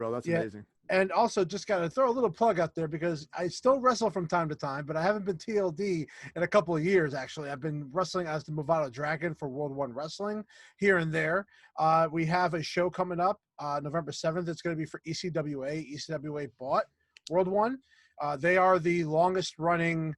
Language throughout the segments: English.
bro. That's Yeah. amazing. And also, just got to throw a little plug out there because I still wrestle from time to time, but I haven't been TLD in a couple of years, actually. I've been wrestling as the MALVADO Dragon for World One Wrestling here and there. We have a show coming up November 7th. It's going to be for ECWA. ECWA bought World One. They are the longest running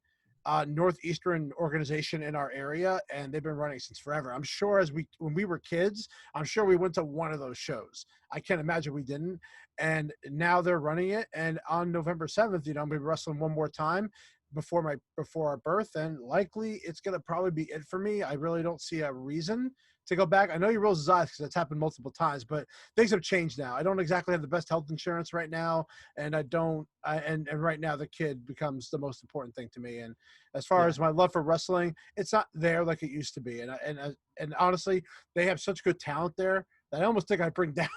northeastern organization in our area, and they've been running since forever. I'm sure when we were kids, I'm sure we went to one of those shows. I can't imagine we didn't. And now they're running it. And on November 7th, I'm going to be wrestling one more time before our birth, and likely it's going to probably be it for me. I really don't see a reason to go back. I know he rolls his eyes because that's happened multiple times, but things have changed now. I don't exactly have the best health insurance right now, and and right now the kid becomes the most important thing to me. And as far as my love for wrestling, it's not there like it used to be. And honestly, they have such good talent there that I almost think I bring down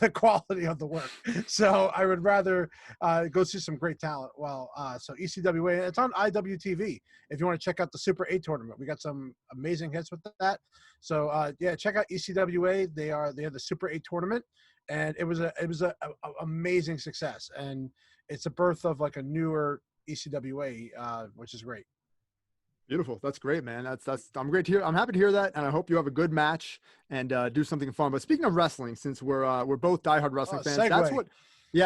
the quality of the work. So I would rather go see some great talent. Well, so ECWA, it's on IWTV. If you want to check out the Super 8 tournament, we got some amazing hits with that. So yeah, check out ECWA. They have the Super 8 tournament, and it was a amazing success. And it's a birth of like a newer ECWA, which is great. Beautiful. That's great, man. I'm great to hear. I'm happy to hear that, and I hope you have a good match and do something fun. But speaking of wrestling, since we're both diehard wrestling fans, segue.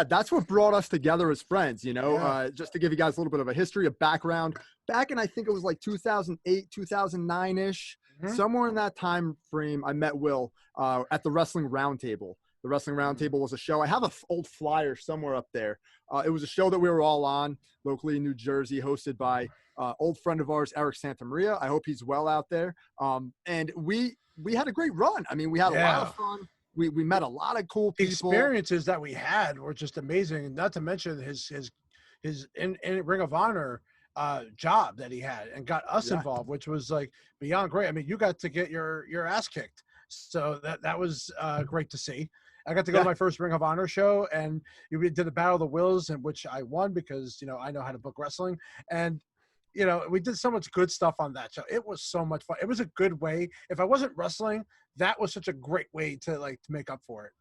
that's what brought us together as friends. Just to give you guys a little bit of a history, a background. Back in I think it was like 2008, 2009 ish, somewhere in that time frame, I met Will at the Wrestling Roundtable. The Wrestling Roundtable was a show. I have an old flyer somewhere up there. It was a show that we were all on locally in New Jersey, hosted by old friend of ours, Eric Santamaria. I hope he's well out there. And we had a great run. I mean, we had a lot of fun. We met a lot of cool people. The experiences that we had were just amazing. And not to mention his in Ring of Honor job that he had and got us involved, which was like beyond great. I mean, you got to get your ass kicked. So that was great to see. I got to go to my first Ring of Honor show, and we did the Battle of the Wills, in which I won because, I know how to book wrestling. And, we did so much good stuff on that show. It was so much fun. It was a good way. If I wasn't wrestling, that was such a great way to make up for it.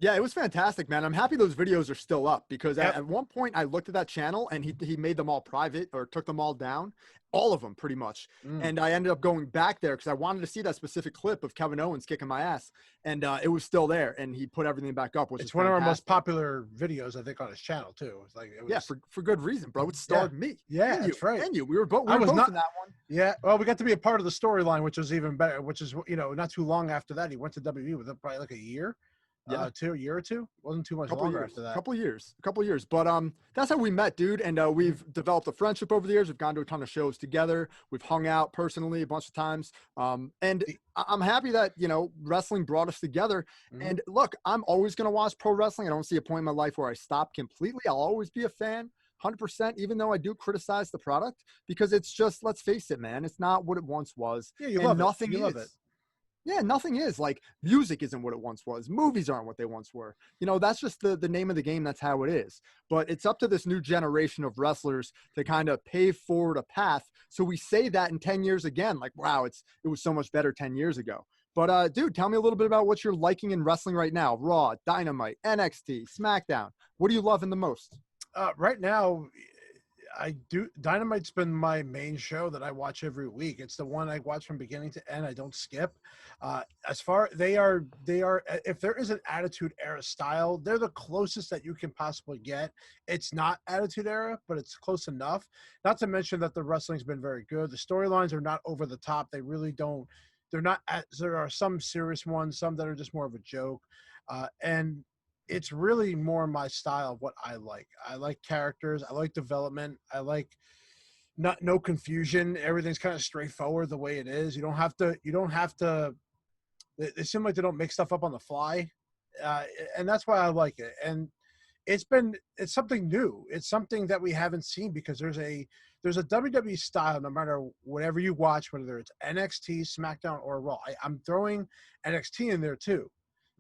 Yeah, it was fantastic, man. I'm happy those videos are still up because at one point I looked at that channel and he made them all private or took them all down, all of them pretty much. And I ended up going back there because I wanted to see that specific clip of Kevin Owens kicking my ass, and it was still there. And he put everything back up, which is one of our most popular videos, I think, on his channel too. For good reason, bro. It starred me. Yeah, that's right. And you. We were both in that one. Yeah, well, we got to be a part of the storyline, which was even better. Which is not too long after that, he went to WWE with probably like a year. A year or two. Wasn't too much longer after that. A couple years. But that's how we met, dude. And we've developed a friendship over the years. We've gone to a ton of shows together. We've hung out personally a bunch of times. And I'm happy that wrestling brought us together. And look, I'm always gonna watch pro wrestling. I don't see a point in my life where I stop completely. I'll always be a fan. 100%, even though I do criticize the product, because it's just, let's face it, man, it's not what it once was. Yeah, you love nothing it. You love it. Yeah, nothing is. Like, music isn't what it once was. Movies aren't what they once were. That's just the name of the game. That's how it is. But it's up to this new generation of wrestlers to kind of pave forward a path. So we say that in 10 years again, like, wow, it was so much better 10 years ago. But, dude, tell me a little bit about what you're liking in wrestling right now. Raw, Dynamite, NXT, SmackDown. What are you loving the most? Right now, Dynamite's been my main show that I watch every week. It's the one I watch from beginning to end. I don't skip. They are if there is an Attitude Era style, they're the closest that you can possibly get. It's not Attitude Era, but it's close enough. Not to mention that the wrestling's been very good. The storylines are not over the top. They really don't. They're not. There are some serious ones, some that are just more of a joke, and it's really more my style of what I like. I like characters. I like development. I like no confusion. Everything's kind of straightforward the way it is. You don't have to, they seem like they don't make stuff up on the fly. And that's why I like it. And it's something new. It's something that we haven't seen because there's a WWE style, no matter whatever you watch, whether it's NXT, SmackDown, or Raw. I'm throwing NXT in there too.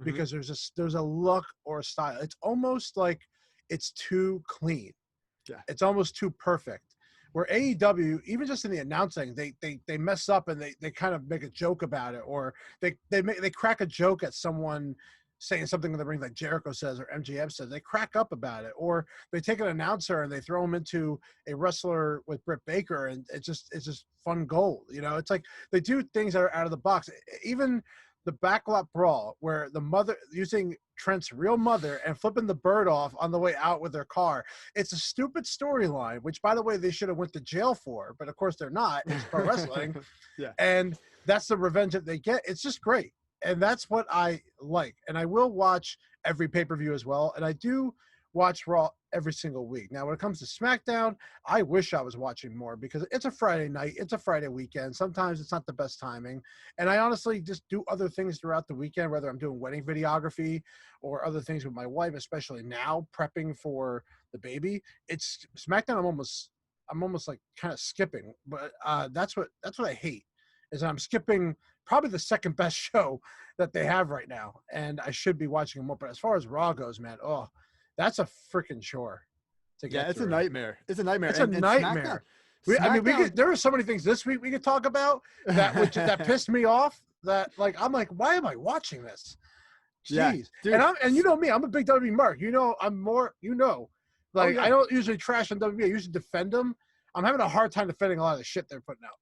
Because there's a look or a style. It's almost like it's too clean. Yeah. It's almost too perfect. Where AEW, even just in the announcing, they mess up and they kind of make a joke about it, or they crack a joke at someone saying something in the ring like Jericho says or MJF says, they crack up about it. Or they take an announcer and they throw him into a wrestler with Britt Baker, and it's just fun gold. You know, it's like they do things that are out of the box. Even the backlot brawl where the mother using Trent's real mother and flipping the bird off on the way out with their car. It's a stupid storyline, which, by the way, they should have went to jail for, but of course they're not. It's pro wrestling. Yeah. And that's the revenge that they get. It's just great. And that's what I like. And I will watch every pay-per-view as well. And I do watch Raw every single week. Now, when it comes to SmackDown, I wish I was watching more because it's a Friday night. It's a Friday weekend. Sometimes it's not the best timing. And I honestly just do other things throughout the weekend, whether I'm doing wedding videography or other things with my wife, especially now prepping for the baby. It's SmackDown. I'm almost like kind of skipping, but that's what I hate is I'm skipping probably the second best show that they have right now. And I should be watching more. But as far as Raw goes, man, that's a freaking chore to get it's through. a nightmare. It's a nightmare. It's a nightmare. There were so many things this week we could talk about that pissed me off. That I'm like, why am I watching this? Jeez. Yeah, and you know me, I'm a big WWE mark. You know, I'm more. You know, I don't usually trash on WWE. I usually defend them. I'm having a hard time defending a lot of the shit they're putting out.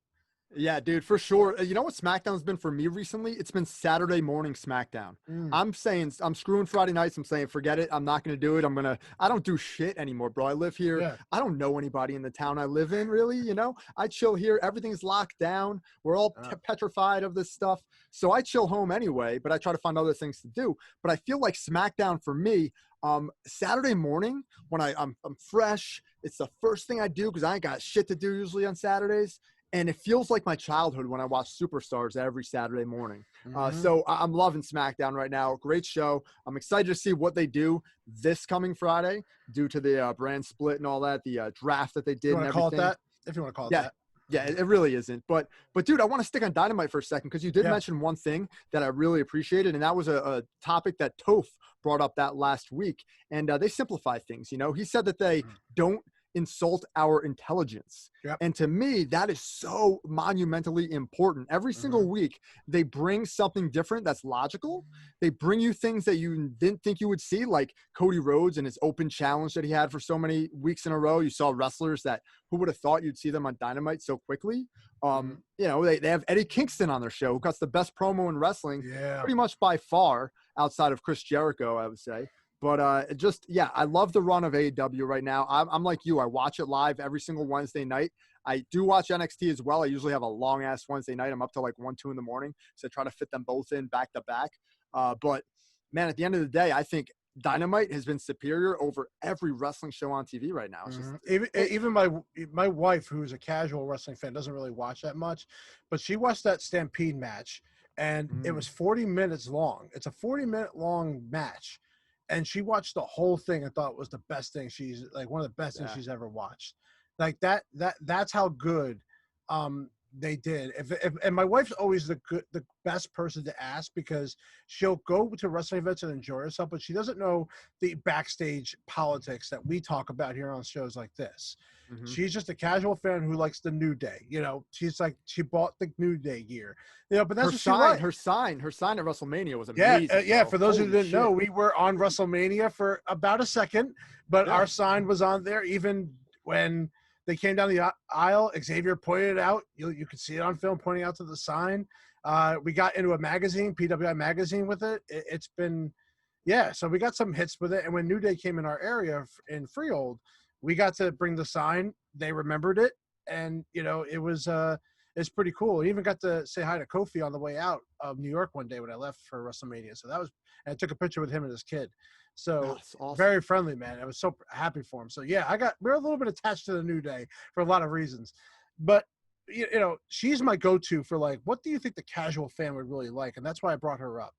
Yeah, dude, for sure. You know what SmackDown's been for me recently? It's been Saturday morning SmackDown. I'm screwing Friday nights. I'm saying, forget it. I'm not going to do it. I don't do shit anymore, bro. I live here. Yeah. I don't know anybody in the town I live in, really. You know, I chill here. Everything's locked down. We're all petrified of this stuff. So I chill home anyway, but I try to find other things to do. But I feel like SmackDown for me, Saturday morning when I'm fresh, it's the first thing I do because I ain't got shit to do usually on Saturdays. And it feels like my childhood when I watch Superstars every Saturday morning. So I'm loving SmackDown right now. Great show. I'm excited to see what they do this coming Friday due to the brand split and all that, the draft that they did and everything. Call it that? If you want to call it that. Yeah, it really isn't. But dude, I want to stick on Dynamite for a second because you did mention one thing that I really appreciated, and that was a topic that Toph brought up that last week. And they simplify things. You know, he said that they don't insult our intelligence. And to me, that is so monumentally important. Every single week, they bring something different that's logical. They bring you things that you didn't think you would see, like Cody Rhodes and his open challenge that he had for so many weeks in a row. You saw wrestlers that who would have thought you'd see them on Dynamite so quickly. You know, they have Eddie Kingston on their show, who cuts the best promo in wrestling pretty much by far outside of Chris Jericho, I would say. But I love the run of AEW right now. I'm like you. I watch it live every single Wednesday night. I do watch NXT as well. I usually have a long-ass Wednesday night. I'm up to like 1, 2 in the morning. So I try to fit them both in back to back. But, man, at the end of the day, I think Dynamite has been superior over every wrestling show on TV right now. It's just, even my wife, who's a casual wrestling fan, doesn't really watch that much. But she watched that Stampede match, and it was 40 minutes long. It's a 40-minute long match. And she watched the whole thing and thought it was the best thing one of the best things she's ever watched. Like that's how good they did. And my wife's always the best person to ask because she'll go to wrestling events and enjoy herself, but she doesn't know the backstage politics that we talk about here on shows like this. She's just a casual fan who likes the New Day. You know, she's like, she bought the New Day gear. You know, but that's her sign at WrestleMania was amazing. For those who didn't know, we were on WrestleMania for about a second, but our sign was on there even when they came down the aisle. Xavier pointed it out. You could see it on film, pointing out to the sign. We got into a magazine, PWI magazine, with it. It's been, so we got some hits with it. And when New Day came in our area in Freehold, we got to bring the sign. They remembered it. And, you know, it was it's pretty cool. I even got to say hi to Kofi on the way out of New York one day when I left for WrestleMania. So and I took a picture with him and his kid. So awesome. Very friendly, man. I was so happy for him. So we're a little bit attached to the New Day for a lot of reasons, but you know, she's my go-to for like, what do you think the casual fan would really like? And that's why I brought her up.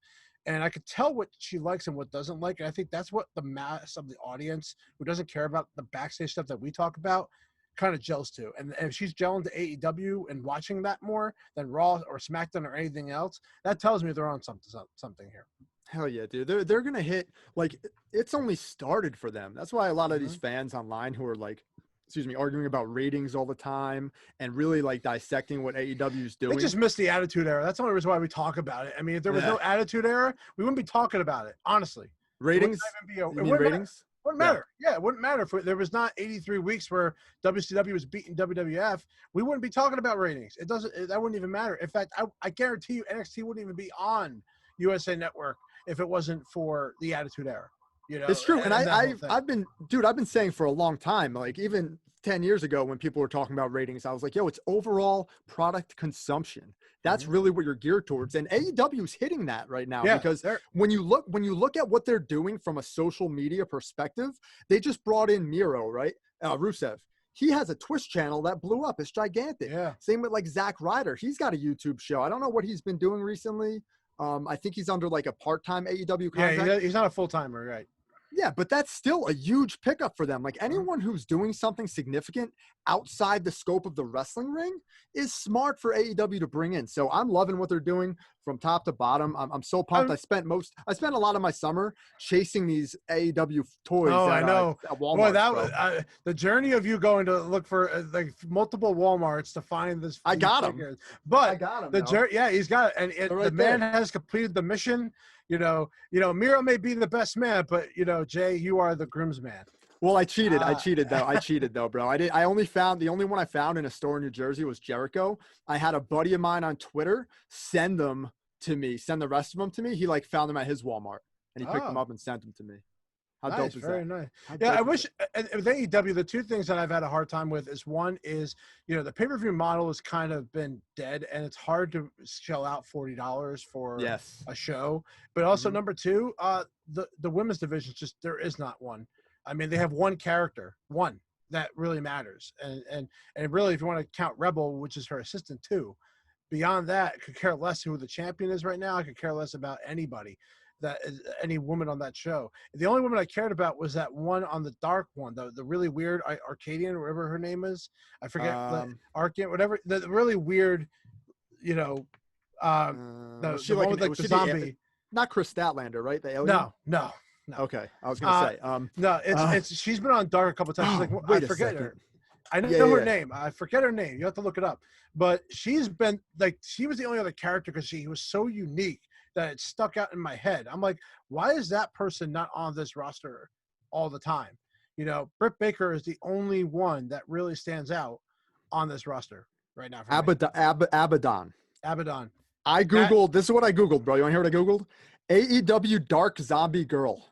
And I could tell what she likes and what doesn't like. And I think that's what the mass of the audience who doesn't care about the backstage stuff that we talk about kind of gels to. And if she's gelling to AEW and watching that more than Raw or SmackDown or anything else, that tells me they're on something here. Hell yeah, dude. They're going to hit, like, it's only started for them. That's why a lot of these fans online who are like arguing about ratings all the time and really like dissecting what AEW is doing. They just missed the Attitude Era. That's the only reason why we talk about it. I mean, if there was no Attitude Era, we wouldn't be talking about it, honestly. Ratings? You mean ratings? Wouldn't matter. Yeah. Yeah, it wouldn't matter if there was not 83 weeks where WCW was beating WWF. We wouldn't be talking about ratings. That wouldn't even matter. In fact, I guarantee you NXT wouldn't even be on USA Network if it wasn't for the Attitude Era. You know, it's true. And I've been saying for a long time, like even 10 years ago when people were talking about ratings, I was like, yo, it's overall product consumption. That's really what you're geared towards. And AEW is hitting that right now because when you look at what they're doing from a social media perspective, they just brought in Miro, right? Rusev. He has a Twitch channel that blew up. It's gigantic. Yeah. Same with like Zack Ryder. He's got a YouTube show. I don't know what he's been doing recently. I think he's under like a part-time AEW contract. Yeah, he's not a full-timer, right? Yeah, but that's still a huge pickup for them. Like anyone who's doing something significant outside the scope of the wrestling ring is smart for AEW to bring in. So I'm loving what they're doing from top to bottom. I'm so pumped. I spent a lot of my summer chasing these AEW toys. Oh, I know. At Walmart. Boy, that was the journey of you going to look for like multiple Walmarts to find this. I got him. But I got him. The journey, yeah, he's got it, and the man has completed the mission. You know, Miro may be the best man, but Jay, you are the groomsman. Well, I cheated. I cheated though, bro. The only one I found in a store in New Jersey was Jericho. I had a buddy of mine on Twitter send them to me, send the rest of them to me. He like found them at his Walmart and he picked them up and sent them to me. How dope is that? Very nice. Yeah, I wish with AEW, the two things that I've had a hard time with is one is, the pay-per-view model has kind of been dead and it's hard to shell out $40 for a show. But also number two, the women's division, just there is not one. I mean, they have one character, one that really matters. And really, if you want to count Rebel, which is her assistant too, beyond that, I could care less who the champion is right now. I could care less about anybody. That is any woman on that show. The only woman I cared about was that one on the dark one, the really weird Arcadian, or whatever her name is. I forget, Arcadian, whatever. The really weird, the one with like the zombie. Not Chris Statlander, right? The alien? No. Okay, I was gonna say. No, it's she's been on dark a couple of times. She's like, I forget her. I know her name. I forget her name. You have to look it up. But she's been like, she was the only other character because she was so unique that it stuck out in my head. I'm like, why is that person not on this roster all the time? Britt Baker is the only one that really stands out on this roster right now. Abaddon. I Googled, this is what I Googled, bro. You want to hear what I Googled? AEW Dark Zombie Girl.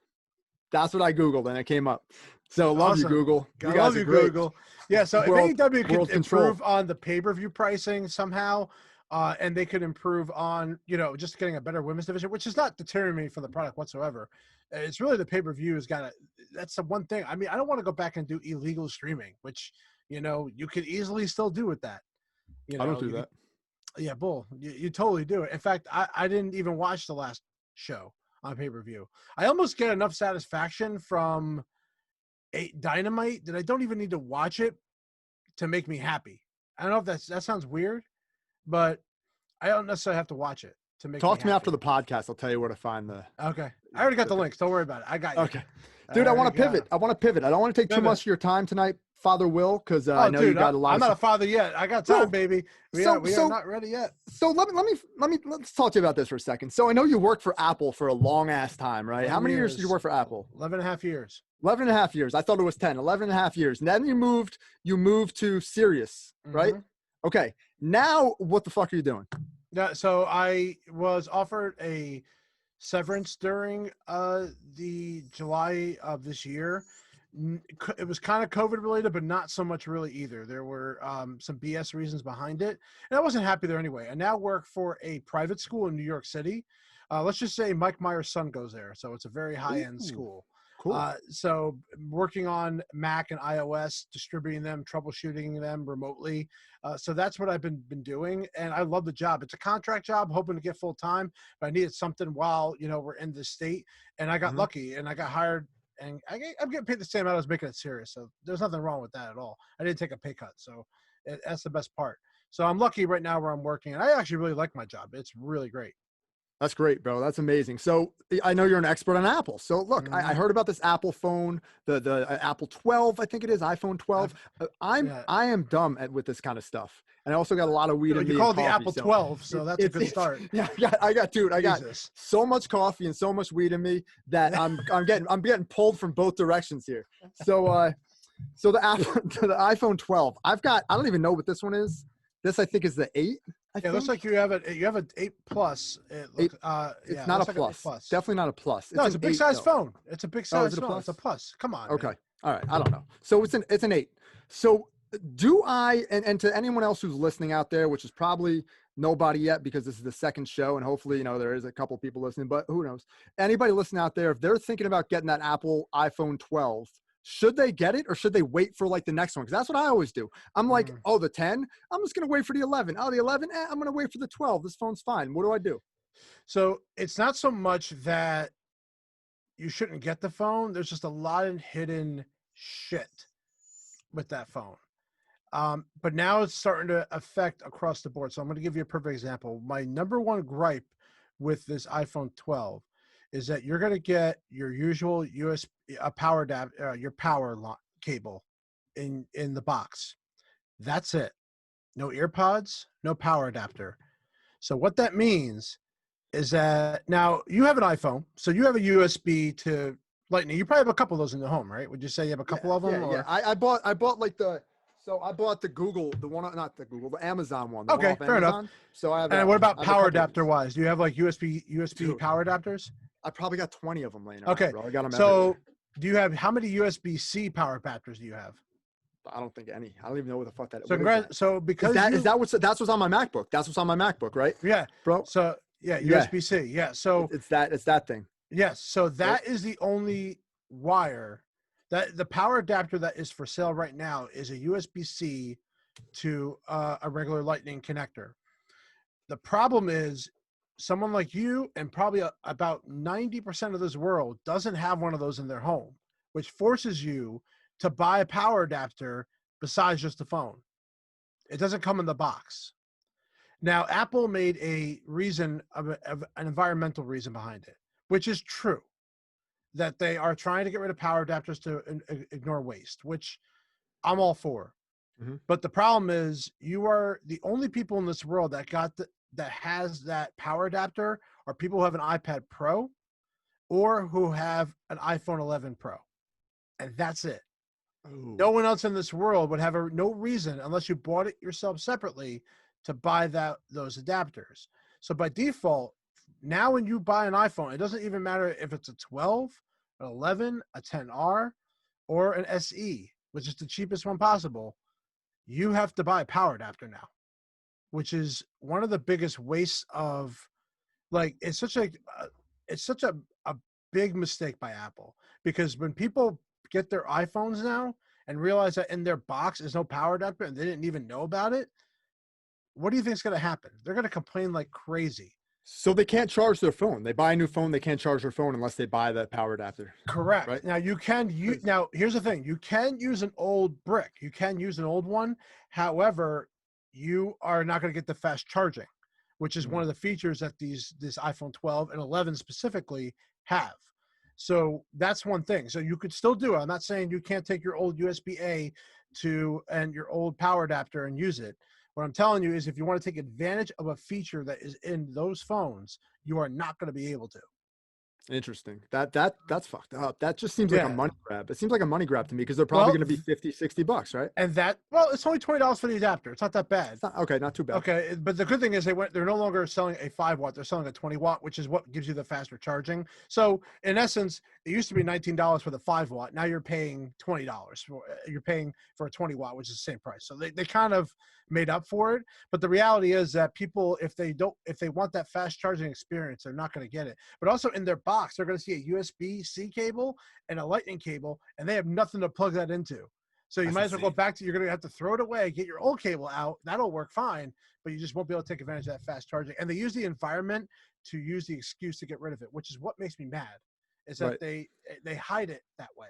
That's what I Googled, and it came up. So love you, Google. I love you, Google. Yeah, so if AEW could improve on the pay-per-view pricing somehow, and they could improve on, just getting a better women's division, which is not deterring me from the product whatsoever. It's really the pay-per-view that's the one thing. I mean, I don't want to go back and do illegal streaming, which, you could easily still do with that. I don't do that. Yeah, bull. You totally do it. In fact, I didn't even watch the last show on pay-per-view. I almost get enough satisfaction from Dynamite that I don't even need to watch it to make me happy. I don't know if that sounds weird, but I don't necessarily have to watch it to make Talk to me after the podcast. I'll tell you where to find the. Okay. I already got the links. Don't worry about it. I got you. Okay. Dude, I want to pivot. I don't want to take too much of your time tonight, Father Will, because I know you got a lot. I'm not a father yet. I got time, baby. We are not ready yet. So let's talk to you about this for a second. So I know you worked for Apple for a long ass time, right? How many years did you work for Apple? 11 and a half years. 11 and a half years. I thought it was 10. 11 and a half years. And then you moved to Sirius, right? Okay. Now what the fuck are you doing? Yeah. So I was offered a severance during the July of this year. It was kind of COVID related, but not so much really either. There were some BS reasons behind it, and I wasn't happy there anyway. I now work for a private school in New York City. Let's just say Mike Myers' son goes there, so it's a very high-end school. Cool. So working on Mac and iOS, distributing them, troubleshooting them remotely. So that's what I've been doing, and I love the job. It's a contract job, hoping to get full time, but I needed something while we're in this state, and I got lucky, and I got hired. And I'm getting paid the same amount I was making it Serious, so there's nothing wrong with that at all. I didn't take a pay cut, so that's the best part. So I'm lucky right now where I'm working, and I actually really like my job. It's really great. That's great, bro. That's amazing. So I know you're an expert on Apple. So look, I Mhm. heard about this Apple phone, the Apple 12, I think it is, iPhone 12. Yeah. I am dumb with this kind of stuff, and I also got a lot of weed Well, in you me and call it the coffee. Apple So 12, so that's a good it's start. yeah. Dude, I got Jesus. so much coffee and so much weed in me that I'm getting pulled from both directions here. So the Apple the iPhone 12, I don't even know what this one is. This I think is the 8. I Yeah, it looks think like you have an 8 plus. It 8. looks It's yeah, it not a looks like an 8 plus. plus. Definitely not a plus. No, It's it's an a big 8 size though. phone. It's a big Oh, is size it a phone. It's a plus? plus. Come on, Okay. man. All right. I don't know. So it's an 8. So do I, and to anyone else who's listening out there, which is probably nobody yet because this is the second show and hopefully, there is a couple people listening, but who knows? Anybody listening out there, if they're thinking about getting that Apple iPhone 12, should they get it or should they wait for like the next one? Because that's what I always do. I'm like, Mm. oh, the 10, I'm just going to wait for the 11. Oh, the 11, I'm going to wait for the 12. This phone's fine. What do I do? So it's not so much that you shouldn't get the phone. There's just a lot of hidden shit with that phone. But now it's starting to affect across the board. So I'm going to give you a perfect example. My number one gripe with this iPhone 12 is that you're going to get your usual USB, a power adapter, your cable in the box. That's it. No earpods, no power adapter. So what that means is that now you have an iPhone, so you have a USB to Lightning. You probably have a couple of those in the home, right? Would you say you have a couple Yeah, of them, yeah. or I bought like I bought the Google, the one, not the Google, the Amazon one, the one okay, off fair enough. Amazon. So I have And what about I have a power couple of adapter these. wise? Do you have like USB Dude, power adapters? I probably got 20 of them laying around, Okay, bro. I got them everywhere. so do you have how many USB-C power adapters do you have? I don't think any. I don't even know what the fuck So what is that? so Is because that is you that that's what's on my MacBook? That's what's on my MacBook, right, yeah, bro? so yeah, Yeah, USB-C. Yeah. So it's that thing, yes, so right? that is the only wire that the power adapter that is for sale right now is a USB-C to a regular Lightning connector. The problem is someone like you and probably about 90% of this world doesn't have one of those in their home, which forces you to buy a power adapter besides just the phone. It doesn't come in the box. Now, Apple made a reason of an environmental reason behind it, which is true, that they are trying to get rid of power adapters to ignore waste, which I'm all for. Mhm. But the problem is, you are the only people in this world that has that power adapter are people who have an iPad Pro or who have an iPhone 11 Pro, and that's it. Oh, No one else in this world would have no reason, unless you bought it yourself separately, to buy those adapters. So by default, now when you buy an iPhone, it doesn't even matter if it's a 12, an 11, a 10R, or an SE, which is the cheapest one possible. You have to buy a power adapter now, which is one of the biggest wastes of like it's such a big mistake by Apple, because when people get their iPhones now and realize that in their box is no power adapter and they didn't even know about it, what do you think is going to happen? They're going to complain like crazy. so they can't charge their phone. They buy a new phone, they can't charge their phone unless they buy the power adapter, Correct. right? Now you can use, now here's the thing. You can use an old brick. You can use an old one. However, you are not going to get the fast charging, which is one of the features that this iPhone 12 and 11 specifically have. So that's one thing. So you could still do it. I'm not saying you can't take your old USB-A and your old power adapter and use it. What I'm telling you is if you want to take advantage of a feature that is in those phones, you are not going to be able to. Interesting. That's fucked up. That just seems like a Yeah. money grab. It seems like a money grab to me because they're probably Well, going to be 50, $60, right? and well, it's only $20 for the adapter. It's not that bad. It's not, okay, not too bad. Okay, but the good thing is they're no longer selling a 5 watt, they're selling a 20 watt, which is what gives you the faster charging. So in essence, it used to be $19 for the 5 watt. Now you're paying $20 you're paying for a 20 watt, which is the same price. So they kind of made up for it. But the reality is that people, if they want that fast charging experience, they're not going to get it. But also in their box, they're going to see a USB-C cable and a lightning cable, and they have nothing to plug that into. So you That's might as well go insane. back to, you're going to have to throw it away, get your old cable out. That'll work fine, but you just won't be able to take advantage of that fast charging. And they use the environment to use the excuse to get rid of it, which is what makes me mad, is that Right. they hide it that way.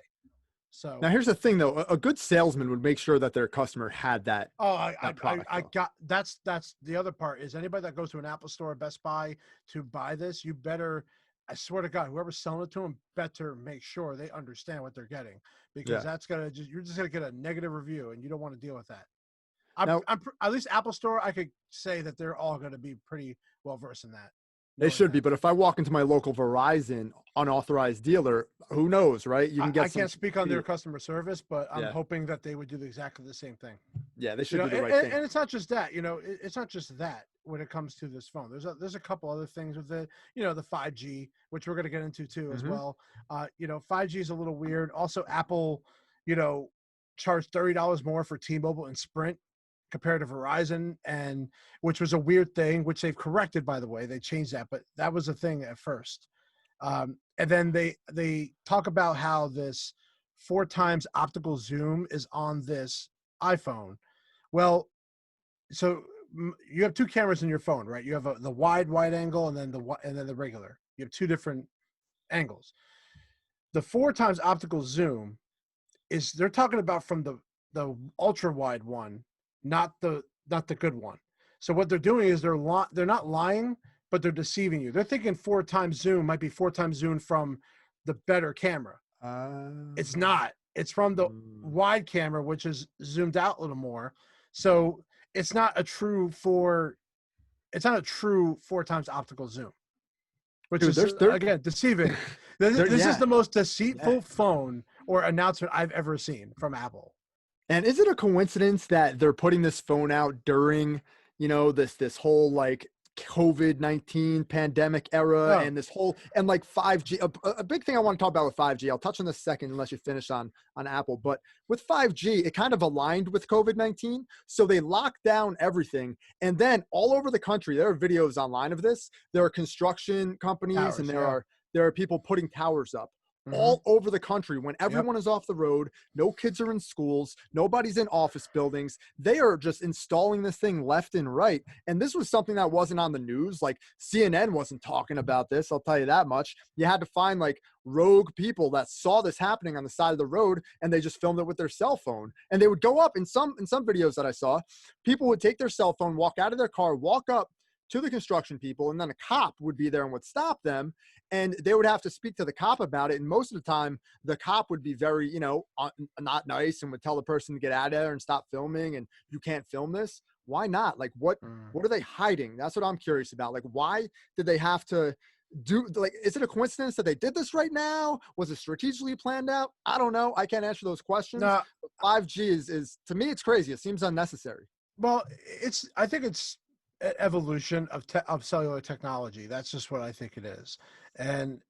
So Now, here's the thing, though. A good salesman would make sure that their customer had that oh, product, I though. got that's the other part is anybody that goes to an Apple store or Best Buy to buy this, you better, I swear to God, whoever's selling it to them better make sure they understand what they're getting because Yeah. that's gonna just you're just gonna get a negative review and you don't want to deal with that. Now, At least Apple Store, I could say that they're all going to be pretty well versed in that, they knowing should be, that. but if I walk into my local Verizon unauthorized dealer, who knows, right? You can I get some can't speak on their complete. customer service, but I'm Yeah. hoping that they would do exactly the same thing. Yeah, they You should know, do the right thing. and it's not just that. You know, it's not just that when it comes to this phone. There's a couple other things with it. You know, the 5G, which we're going to get into too as Mhm. well. You know, 5G is a little weird. Also, Apple, you know, charged $30 more for T-Mobile and Sprint compared to Verizon, and which was a weird thing, which they've corrected, by the way. They changed that, but that was a thing at first. And then they talk about how this 4 times optical zoom is on this iPhone. Well, so you have two cameras in your phone, right? You have the wide angle and then the regular. You have two different angles. The 4 times optical zoom is they're talking about from the ultra wide one, not the good one. So what they're doing is they're not lying, but they're deceiving you. They're thinking 4 times zoom might be 4 times zoom from the better camera. It's Um, not. It's from the mm. wide camera, which is zoomed out a little more. So it's not a true four. It's not a true 4 times optical zoom, which Dude, is they're again deceiving. This, they're this is yeah, the most yeah. deceitful phone or announcement I've ever seen from Apple. And is it a coincidence that they're putting this phone out during, this whole like COVID-19 pandemic era Oh, and this whole and like 5G? A big thing I want to talk about with 5G. I'll touch on this second unless you finish on Apple. But with 5G, it kind of aligned with COVID-19, so they locked down everything. And then all over the country, there are videos online of this. There are construction companies and towers. there Yeah. are there are people putting towers up Hmm. all over the country when Yep. everyone is off the road, no kids are in schools, nobody's in office buildings. They are just installing this thing left and right. And this was something that wasn't on the news. Like CNN wasn't talking about this, I'll tell you that much. You had to find like rogue people that saw this happening on the side of the road and they just filmed it with their cell phone. And they would go up in some videos that I saw, people would take their cell phone, walk out of their car, walk up to the construction people, and then a cop would be there and would stop them, and they would have to speak to the cop about it. And most of the time the cop would be very not nice and would tell the person to get out of there and stop filming and you can't film this. Why not? Like Mm. what are they hiding? That's what I'm curious about. Like, why did they have to do, like, is it a coincidence that they did this right now? Was it strategically planned out? I don't know, I can't answer those questions. No, But 5G is to me, it's crazy. It seems unnecessary. well, I think it's evolution of cellular technology. That's just what I think it is. And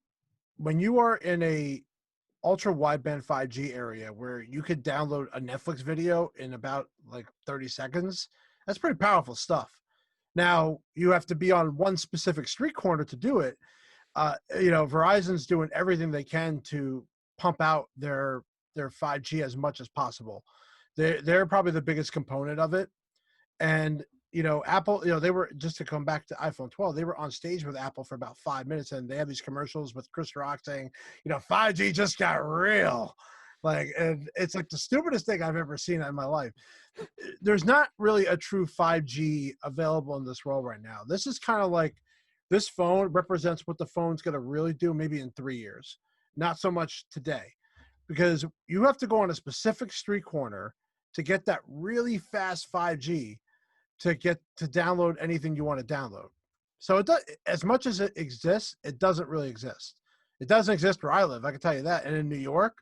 when you are in a ultra wideband 5G area where you could download a Netflix video in about like 30 seconds, that's pretty powerful stuff. Now, you have to be on one specific street corner to do it. Verizon's doing everything they can to pump out their 5G as much as possible. They're probably the biggest component of it. And Apple, they were, just to come back to iPhone 12, they were on stage with Apple for about 5 minutes, and they had these commercials with Chris Rock saying, 5G just got real. Like, and it's like the stupidest thing I've ever seen in my life. There's not really a true 5G available in this world right now. This is kind of like, this phone represents what the phone's going to really do maybe in 3 years, not so much today, because you have to go on a specific street corner to get that really fast 5G to get to download anything you want to download. So it does, as much as it exists, it doesn't really exist. It doesn't exist where I live, I can tell you that. And in New York,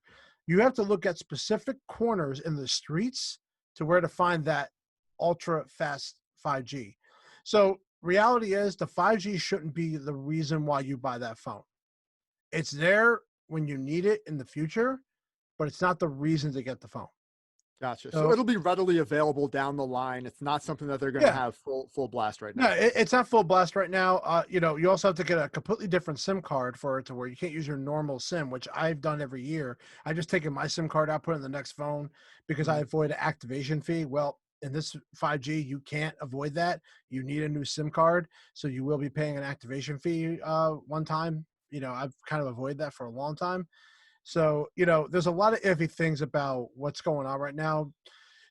you have to look at specific corners in the streets to where to find that ultra fast 5G. So reality is the 5G shouldn't be the reason why you buy that phone. It's there when you need it in the future, but it's not the reason to get the phone. Gotcha. So So it'll be readily available down the line. It's not something that they're going to yeah, have full blast right no, now. it's not full blast right now. You also have to get a completely different SIM card for it to where you can't use your normal SIM, which I've done every year. I just taken my SIM card out, put it in the next phone because I Mhm. avoid an activation fee. Well, in this 5G, you can't avoid that. You need a new SIM card, so you will be paying an activation fee one time. I've kind of avoided that for a long time. So, you know, there's a lot of iffy things about what's going on right now,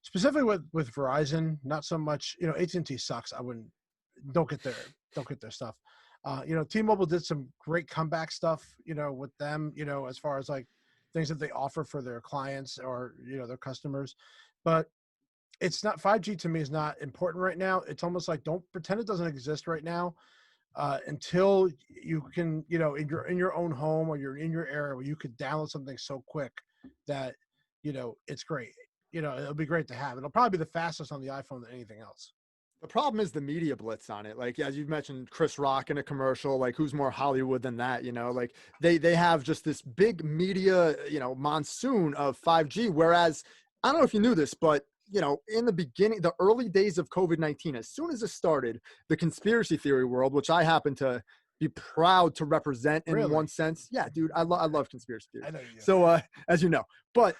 specifically with Verizon. Not so much, you know, AT&T sucks. I wouldn't, don't get their stuff. You know, T-Mobile did some great comeback stuff, you know, with them, you know, as far as like things that they offer for their clients or, you know, their customers. But it's not, 5G to me is not important right now. It's almost like, don't pretend it doesn't exist right now, until you can, you know, in your own home or you're in your area where you could download something so quick that, you know, it's great. You know, it'll be great to have. It'll probably be the fastest on the iPhone than anything else. The problem is the media blitz on it. Like, as you mentioned, Chris Rock in a commercial, like who's more Hollywood than that, you know, like they have just this big media, you know, monsoon of 5G. Whereas I don't know if you knew this, but you know, in the beginning, the early days of COVID-19, as soon as it started, the conspiracy theory world, which I happen to be proud to represent in Really? one sense. Yeah, dude, I love conspiracy theories. I know you do. So, as you know, but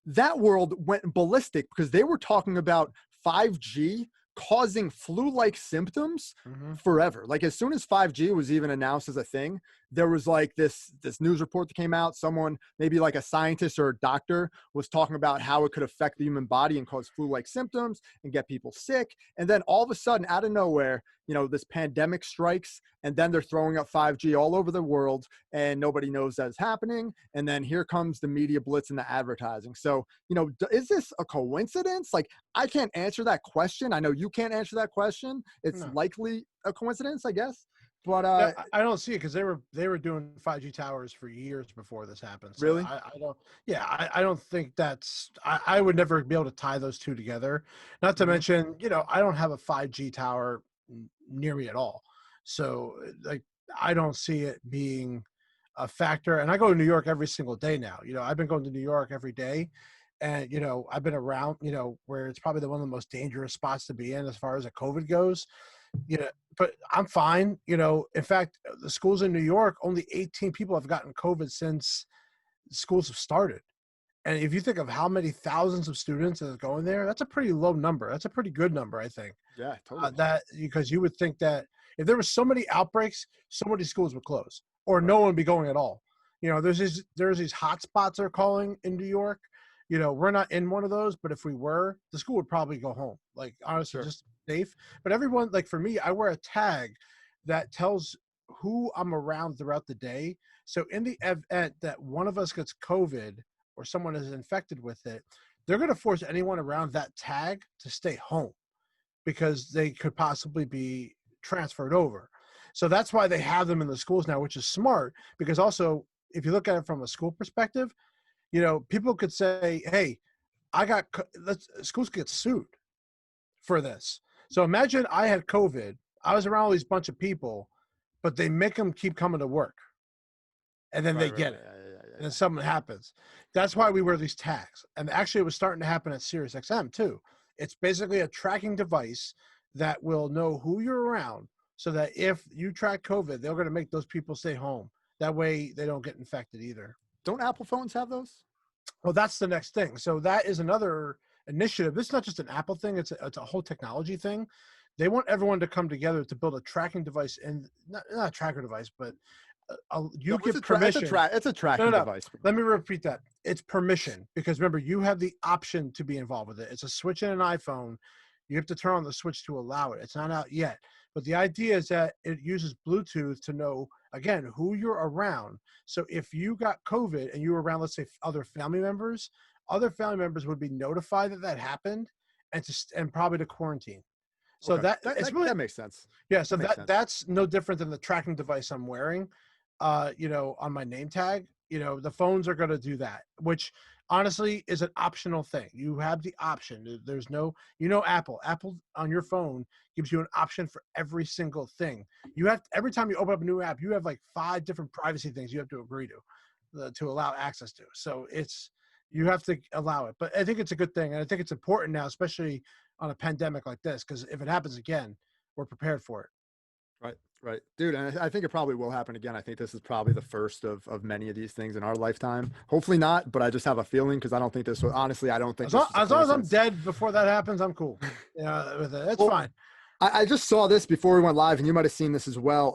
that world went ballistic because they were talking about 5G causing flu-like symptoms Hmm. forever. Like as soon as 5G was even announced as a thing, there was like this news report that came out. Someone, maybe like a scientist or a doctor, was talking about how it could affect the human body and cause flu-like symptoms and get people sick. And then all of a sudden, out of nowhere, you know, this pandemic strikes, and then they're throwing up 5G all over the world, and nobody knows that's happening. And then here comes the media blitz and the advertising. So, you know, is this a coincidence? Like, I can't answer that question. I know you can't answer that question. It's No. likely a coincidence, I guess. But Yeah, I don't see it because they were doing 5G towers for years before this happened. So really? I don't. Yeah, I don't think that's. I would never be able to tie those two together. Not to Hmm. mention, you know, I don't have a 5G tower near me at all. So like, I don't see it being a factor. And I go to New York every single day now. You know, I've been going to New York every day, and you know, I've been around. You know, where it's probably one of the most dangerous spots to be in as far as a COVID goes. You know, but I'm fine. You know, in fact, the schools in New York, only 18 people have gotten COVID since schools have started. And if you think of how many thousands of students that are going there, that's a pretty low number. That's a pretty good number, I think. Yeah, totally. That because you would think that if there were so many outbreaks, so many schools would close, or no Right. one would be going at all. You know, there's these hot spots they're calling in New York. You know, we're not in one of those, but if we were, the school would probably go home. Like honestly, Sure. just safe. But everyone, like for me, I wear a tag that tells who I'm around throughout the day. So in the event that one of us gets COVID or someone is infected with it, they're going to force anyone around that tag to stay home because they could possibly be transferred over. So that's why they have them in the schools now, which is smart because also if you look at it from a school perspective, you know, people could say, "Hey, let's schools get sued for this." So imagine I had COVID, I was around all these bunch of people, but they make them keep coming to work, and then Right, they right, get right. it, Yeah, yeah, yeah, and then yeah. something happens. That's why we wear these tags. And actually, it was starting to happen at SiriusXM too. It's basically a tracking device that will know who you're around, so that if you track COVID, they're going to make those people stay home. That way, they don't get infected either. Don't Apple phones have those? Well, that's the next thing. So that is another initiative. This is not just an Apple thing; it's a whole technology thing. They want everyone to come together to build a tracking device, and not a tracker device, but No, you it's give a tra- it's a permission. tra- it's a No, tracking no, no. device, bro. Let me repeat that. It's permission because remember, you have the option to be involved with it. It's a switch in an iPhone. You have to turn on the switch to allow it. It's not out yet. But the idea is that it uses Bluetooth to know, again, who you're around. So if you got COVID and you were around, let's say, other family members would be notified that that happened and probably to quarantine. So Okay, that that, it's that really, that makes sense. yeah, so That makes sense. that's no different than the tracking device I'm wearing, you know, on my name tag. You know, the phones are going to do that, which honestly is an optional thing. You have the option. There's no, you know, Apple on your phone gives you an option for every single thing. You have every time you open up a new app, you have like 5 different privacy things you have to agree to allow access to. So it's you have to allow it. But I think it's a good thing, and I think it's important now, especially on a pandemic like this, because if it happens again, we're prepared for it. Right, right, dude. And I think it probably will happen again. I think this is probably the first of many of these things in our lifetime. Hopefully not, but I just have a feeling because I don't think this was honestly. I don't think this was a As long as I'm coincidence. dead before that happens, I'm cool. Yeah, with it. It's Well, fine. I just saw this before we went live, and you might have seen this as well.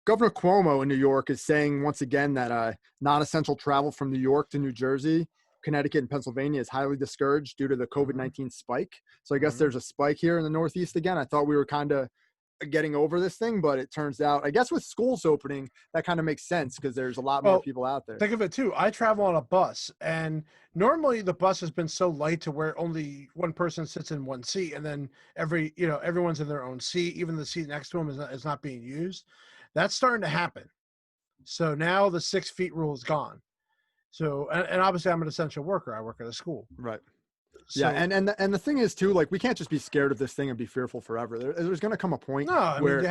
Governor Cuomo in New York is saying once again that non-essential travel from New York to New Jersey, Connecticut, and Pennsylvania is highly discouraged due to the COVID-19 spike. So I guess there's a spike here in the Northeast again. I thought we were kind of getting over this thing, but it turns out, I guess with schools opening, that kind of makes sense because there's a lot more people out there. Think of it too. I travel on a bus, and normally the bus has been so light to where only one person sits in one seat, and then everyone's in their own seat. Even the seat next to them is not being used. That's starting to happen. So now the 6 feet rule is gone. So, and obviously I'm an essential worker. I work at a school. Right. So, Yeah, and the thing is too, like we can't just be scared of this thing and be fearful forever. There's going to come a point where you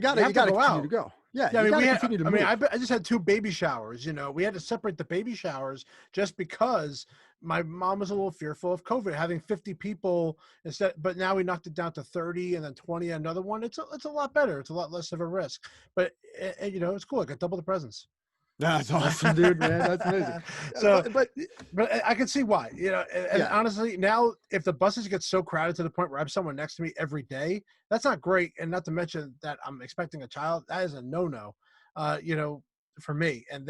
got to continue to go. Yeah, I mean, continue to move. I just had 2 baby showers. We had to separate the baby showers just because my mom was a little fearful of COVID, having 50 people instead. But now we knocked it down to 30 and then 20. Another one. It's a lot better. It's a lot less of a risk. But it's cool. I got double the presents. That's awesome, dude, man. That's amazing. So, but I can see why, and honestly, now if the buses get so crowded to the point where I have someone next to me every day, that's not great. And not to mention that I'm expecting a child, that is a no-no, for me. And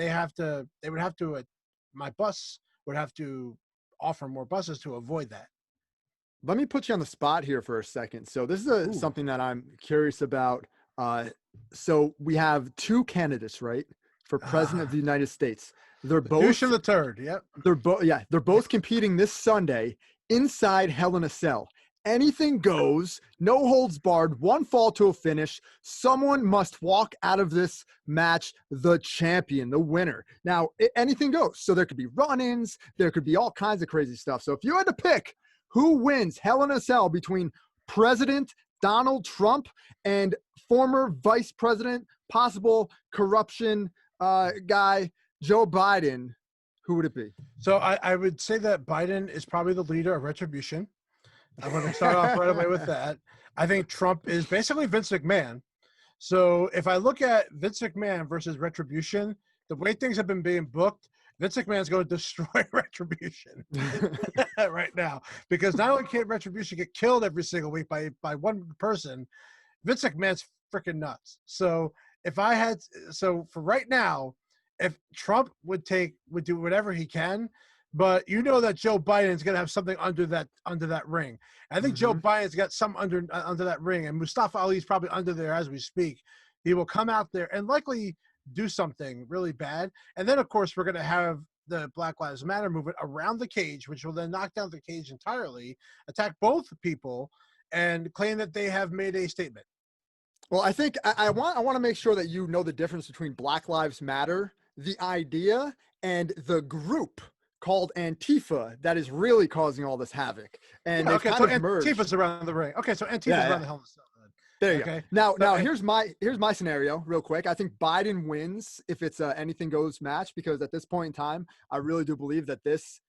my bus would have to offer more buses to avoid that. Let me put you on the spot here for a second. So this is something that I'm curious about. So we have 2 candidates, right? For president of the United States. They're both Bush and the third. Yep. They're both competing this Sunday inside Hell in a Cell. Anything goes, no holds barred, one fall to a finish. Someone must walk out of this match the champion, the winner. Now, anything goes. So there could be run-ins, there could be all kinds of crazy stuff. So if you had to pick who wins Hell in a Cell between President Donald Trump and former Vice President, possible corruption guy, Joe Biden, who would it be? So I would say that Biden is probably the leader of retribution. I'm going to start off right away with that. I think Trump is basically Vince McMahon. So if I look at Vince McMahon versus retribution, the way things have been being booked, Vince McMahon's going to destroy retribution right now, because not only can retribution get killed every single week by one person, Vince McMahon's freaking nuts. So for right now, if Trump would do whatever he can, but that Joe Biden's going to have something under that ring. I think Joe Biden's got some under that ring, and Mustafa Ali's probably under there as we speak. He will come out there and likely do something really bad. And then, of course, we're going to have the Black Lives Matter movement around the cage, which will then knock down the cage entirely, attack both people, and claim that they have made a statement. Well, I think I want to make sure that you know the difference between Black Lives Matter, the idea, and the group called Antifa that is really causing all this havoc. And they've kind of merged. Antifa's around the ring. Okay, so Antifa's around the Hell in a Cell. There you go. Now here's my scenario real quick. I think Biden wins if it's a anything goes match, because at this point in time, I really do believe that this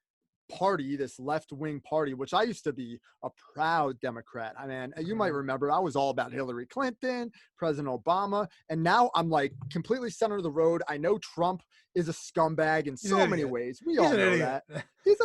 party, this left-wing party, which I used to be a proud Democrat. I mean, you might remember I was all about Hillary Clinton, President Obama, and now I'm like completely center of the road. I know Trump is a scumbag in so many ways. We all know that. He's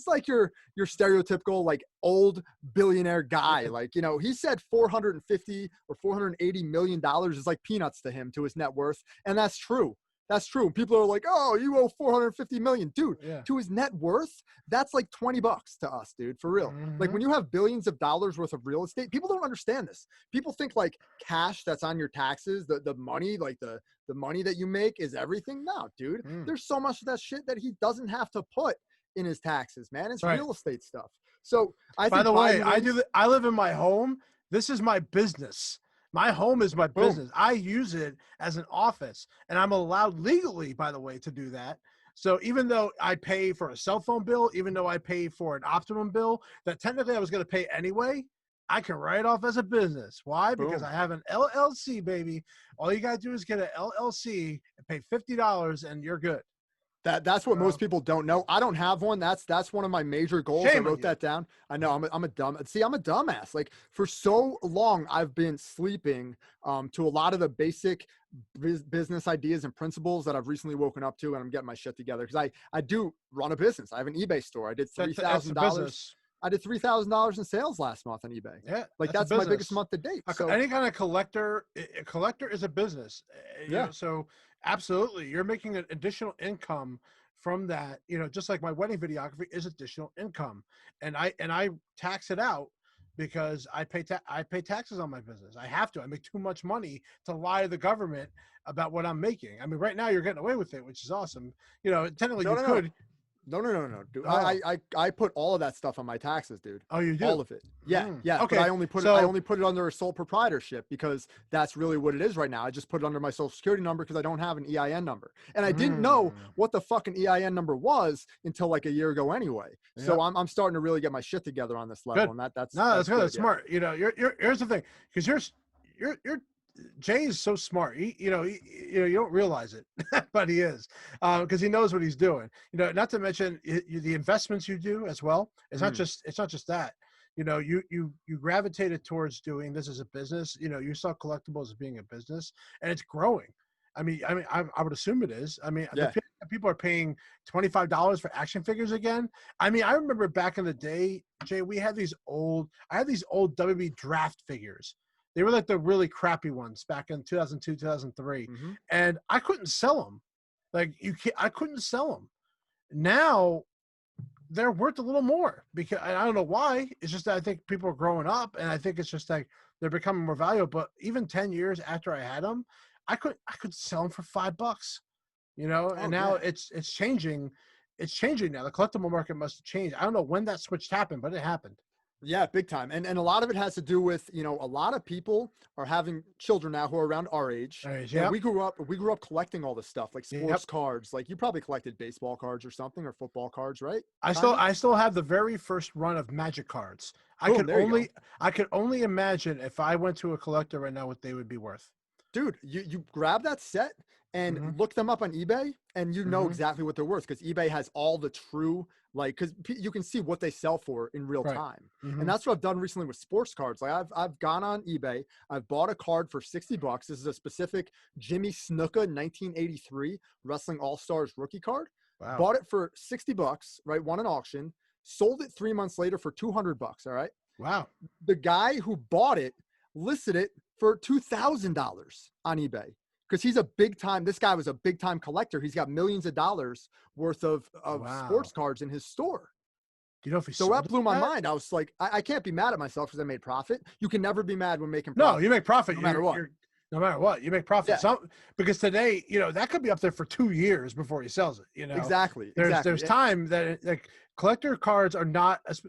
like your stereotypical like old billionaire guy. Like, he said 450 or 480 million dollars is like peanuts to him, to his net worth, and that's true. That's true. People are like, oh, you owe 450 million. Dude, to his net worth, that's like $20 to us, dude, for real. Like when you have billions of dollars worth of real estate, people don't understand this. People think like cash that's on your taxes, the money, like the money that you make is everything. No, dude, there's so much of that shit that he doesn't have to put in his taxes, man. It's real estate stuff. So by the way, I live in my home. This is my business. My home is my business. I use it as an office, and I'm allowed legally, by the way, to do that. So even though I pay for a cell phone bill, even though I pay for an Optimum bill that technically I was going to pay anyway, I can write off as a business. Why? Because I have an LLC, baby. All you got to do is get an LLC and pay $50 and you're good. That's what most people don't know. I don't have one. That's one of my major goals. I wrote that down. I know I'm a dumbass. Like for so long, I've been sleeping to a lot of the basic business ideas and principles that I've recently woken up to, and I'm getting my shit together because I do run a business. I have an eBay store. I did $3,000. I did $3,000 in sales last month on eBay. Yeah, Like that's a that's my biggest business. month to date. So Any kind of collector, a collector is a business. You yeah, know, so absolutely, you're making an additional income from that. You know, just like my wedding videography is additional income, and I tax it out because I pay taxes on my business. I have to. I make too much money to lie to the government about what I'm making. I mean, right now you're getting away with it, which is awesome. You know, technically no, you no, no. could. No, dude. Oh, I put all of that stuff on my taxes, dude. oh, you All do. of it. Yeah, yeah. But Okay, I only put so it under a sole proprietorship because that's really what it is right now. I just put it under my social security number because I don't have an EIN number. And I didn't know what the fucking EIN number was until like a year ago anyway. So yep. I'm starting to really get my shit together on this level. Good. And that's No, that's good. That's yeah. smart. You know, here's the thing, because you're Jay is so smart. You know, you don't realize it, but he is, because he knows what he's doing. You know, not to mention the investments you do as well. It's not just that. You know, you gravitated towards doing this as a business. You know, you saw collectibles as being a business, and it's growing. I would assume it is. I mean, Yeah. people are paying $25 for action figures again. I mean, I remember back in the day, Jay, I had these old WB draft figures. They were like the really crappy ones back in 2002, 2003, and I couldn't sell them. Like I couldn't sell them. Now they're worth a little more because I don't know why. It's just that I think people are growing up, and I think it's just like they're becoming more valuable. But even 10 years after I had them, I could sell them for $5, you know. And now it's changing. It's changing now. The collectible market must have changed. I don't know when that switch happened, but it happened. Yeah, big time. And a lot of it has to do with, a lot of people are having children now who are around our age. And we grew up collecting all this stuff, like sports cards. Like you probably collected baseball cards or something, or football cards, right? I still have the very first run of Magic cards. I could only imagine if I went to a collector right now what they would be worth. Dude, you grab that set and look them up on eBay, and you know exactly what they're worth because eBay has all the true, like, because you can see what they sell for in real time. And that's what I've done recently with sports cards. Like I've gone on eBay, I've bought a card for $60. This is a specific Jimmy Snuka 1983 Wrestling All-Stars rookie card. Wow. Bought it for $60, right? Won an auction, sold it 3 months later for $200. All right. Wow. The guy who bought it listed it for $2,000 on eBay because this guy was a big time collector. He's got millions of dollars worth of sports cards in his store. Do you know if so that blew my mind. I was like, I can't be mad at myself because I made profit. You can never be mad when making profit. No, you make profit no matter what. No matter what, you make profit. Yeah. Because today, that could be up there for 2 years before he sells it. Exactly. There's time that like collector cards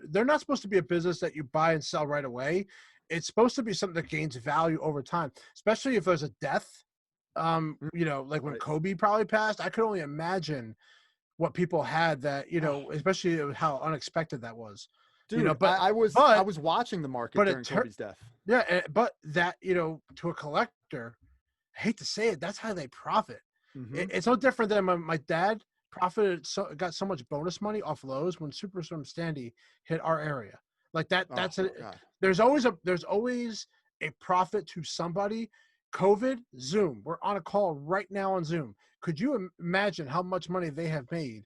they're not supposed to be a business that you buy and sell right away. It's supposed to be something that gains value over time, especially if there's a death. Like when Kobe probably passed, I could only imagine what people had that, especially how unexpected that was. Dude, but I was watching the market during Kobe's death. Yeah, but that, to a collector, I hate to say it, that's how they profit. It's no different than my dad profited, got so much bonus money off Lowe's when Superstorm Sandy hit our area. Like that. That's it. There's always a profit to somebody. COVID, Zoom. We're on a call right now on Zoom. Could you imagine how much money they have made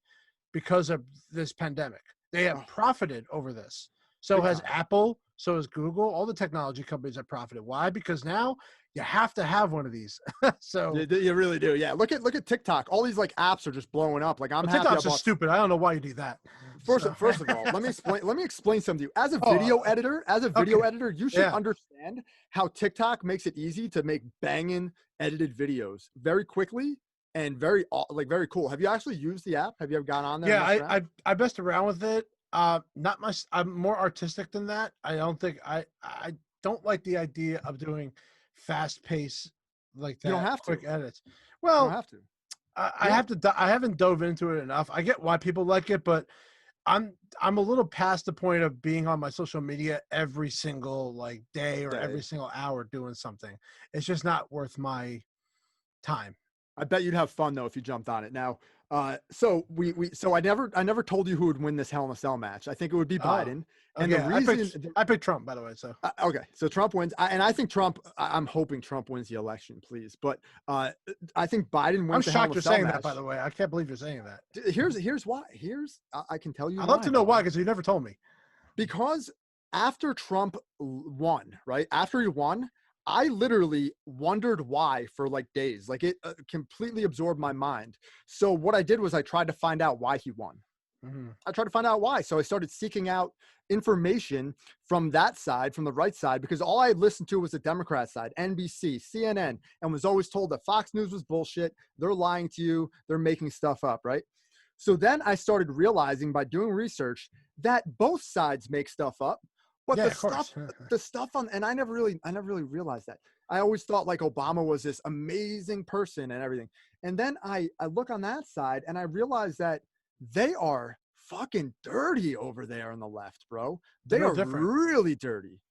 because of this pandemic? They have profited over this. So has Apple, so has Google, all the technology companies have profited. Why? Because now you have to have one of these. So you really do. Yeah. Look at TikTok. All these like apps are just blowing up. Like TikTok's just stupid. I don't know why you do that. First of all, let me explain something to you. As a video editor, you should understand how TikTok makes it easy to make banging edited videos very quickly and very cool. Have you actually used the app? Have you ever gone on there? Yeah, I messed around with it. Not much. I'm more artistic than that. I don't think I don't like the idea of doing fast pace like that. You don't have quick to edits. Well, you don't have to. I haven't dove into it enough. I get why people like it, but I'm a little past the point of being on my social media every single day or every single hour doing something. It's just not worth my time. I bet you'd have fun though if you jumped on it. Now, so I never told you who would win this Hell in a Cell match. I think it would be Biden. And the reason I picked Trump, by the way. So okay, so Trump wins, and I think Trump. I'm hoping Trump wins the election, please. But I think Biden wins. I'm shocked you're saying that, by the way. I can't believe you're saying that. Here's why. I can tell you. I'd love to know why, because you never told me. Because after Trump won, right? After he won, I literally wondered why for like days. Like it completely absorbed my mind. So what I did was I tried to find out why he won. Mhm. I tried to find out why. So I started seeking out information from that side, from the right side, because all I listened to was the Democrat side, NBC, CNN, and was always told that Fox News was bullshit. They're lying to you. They're making stuff up, right? So then I started realizing by doing research that both sides make stuff up, but Yeah, of course. the stuff on, and I never really realized that. I always thought like Obama was this amazing person and everything. And then I look on that side and I realize that they are fucking dirty over there on the left, bro. They're They no are different. really dirty.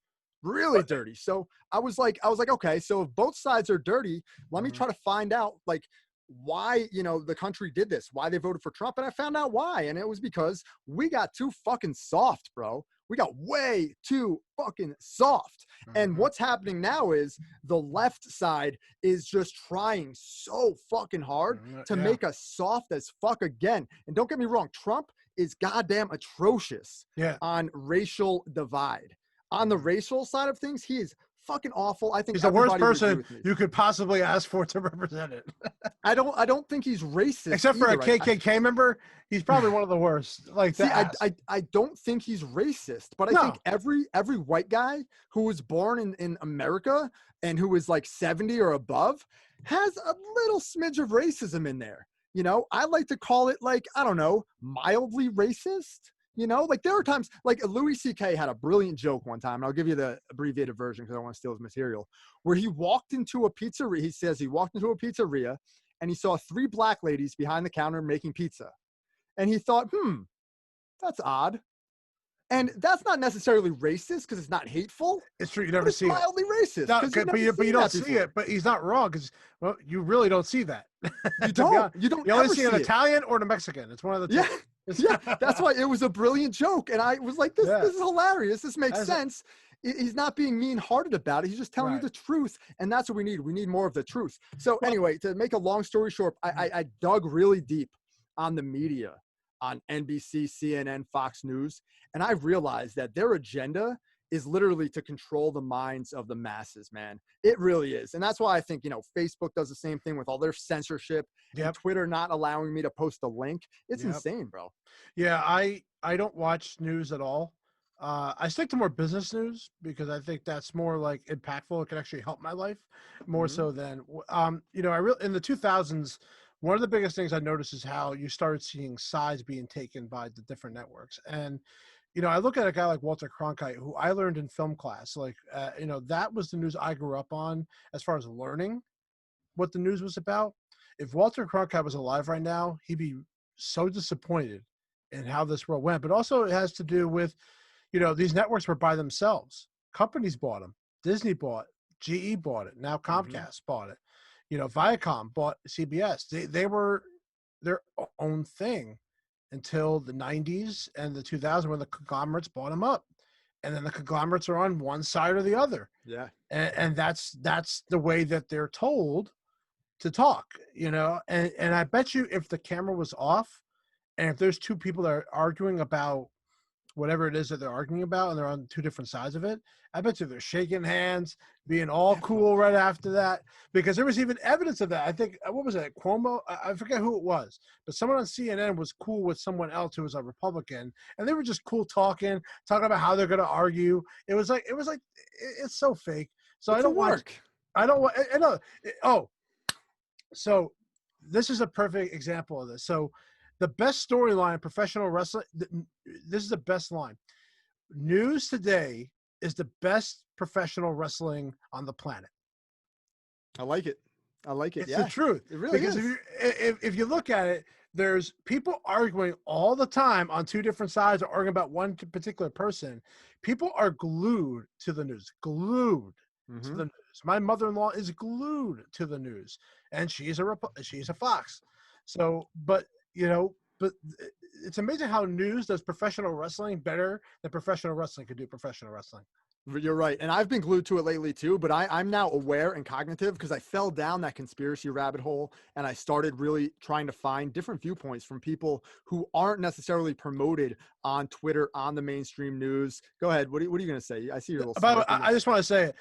Really But dirty. So I was like, okay, so if both sides are dirty, let me Mhm. try to find out like why, you know, the country did this, why they voted for Trump. And I found out why. And it was because we got too fucking soft, bro. We got way too fucking soft. And Mhm. what's happening now is the left side is just trying so fucking hard to Yeah. make us soft as fuck again. And don't get me wrong, Trump is goddamn atrocious Yeah. on racial divide. On the Mhm. racial side of things, he is fucking awful. I think He's the worst everybody would agree person with me. you could possibly ask for to represent it. I don't think he's racist Except for a either. KKK member, he's probably one of the worst. Like to See, ask. I don't think he's racist, but I think No. every white guy who was born in America and who is like 70 or above has a little smidge of racism in there. You know, I like to call it like, I don't know, mildly racist. You know, like there are times like Louis C.K. had a brilliant joke one time, and I'll give you the abbreviated version because I don't want to steal his material, where he walked into a pizzeria. He says he walked into a pizzeria and he saw three black ladies behind the counter making pizza. And he thought, that's odd. And that's not necessarily racist because it's not hateful, It's true. You but never it's see it. mildly racist No, because you've but never you seen don't that see it. before. But he's not wrong because well, you really don't see that. You To be don't. honest, You don't you only ever see an see it. Italian or a Mexican. It's one of the Yeah. two. Yeah. That's why it was a brilliant joke. And I was like, Yeah. this is hilarious. This makes As a, sense. He's not being mean-hearted about it. He's just telling you right. the truth. And that's what we need. We need more of the truth. So Well, anyway, to make a long story short, I dug really deep on the media, on NBC, CNN, Fox News, and I realized that their agenda is literally to control the minds of the masses, man. It really is. And that's why I think, you know, Facebook does the same thing with all their censorship and yep. Twitter not allowing me to post a link. It's Yep. insane, bro. Yeah. I don't watch news at all. I stick to more business news because I think that's more like impactful. It can actually help my life more Mm-hmm. so than you know. I really in the 2000s. One of the biggest things I noticed is how you started seeing sides being taken by the different networks. And you know, I look at a guy like Walter Cronkite, who I learned in film class. Like, you know, that was the news I grew up on as far as learning what the news was about. If Walter Cronkite was alive right now, he'd be so disappointed in how this world went. But also, it has to do with, you know, these networks were by themselves. Companies bought them. Disney bought, GE bought it. Now Mm-hmm. Comcast bought it. You know, Viacom bought CBS. They were their own thing until the 90s and the 2000s when the conglomerates bought them up. And then the conglomerates are on one side or the other. Yeah. And that's the way that they're told to talk, you know. And I bet you if the camera was off and if there's two people that are arguing about whatever it is that they're arguing about and they're on two different sides of it, I bet you they're shaking hands, being all cool Definitely. right after that, because there was even evidence of that. I think, what was it, Cuomo? I forget who it was, but someone on CNN was cool with someone else who was a Republican, and they were just cool talking about how they're going to argue. It's so fake. So I It's a don't watch. work. I don't want. I know. Oh, so this is a perfect example of this. So the best storyline in professional wrestling. This is the best line. News today is the best professional wrestling on the planet. I like it. I like it. It's the Yeah. truth. It really Because is. if you look at it, there's people arguing all the time on two different sides or arguing about one particular person. People are glued to the news, glued to Mm-hmm. the news. My mother-in-law is glued to the news, and she's a Fox. So, but you know, but it's amazing how news does professional wrestling better than professional wrestling could do professional wrestling. You're right. And I've been glued to it lately too, but I'm now aware and cognitive because I fell down that conspiracy rabbit hole and I started really trying to find different viewpoints from people who aren't necessarily promoted on Twitter, on the mainstream news. Go ahead. What are you going to say? I see your little By the way, smirking. I just want to say,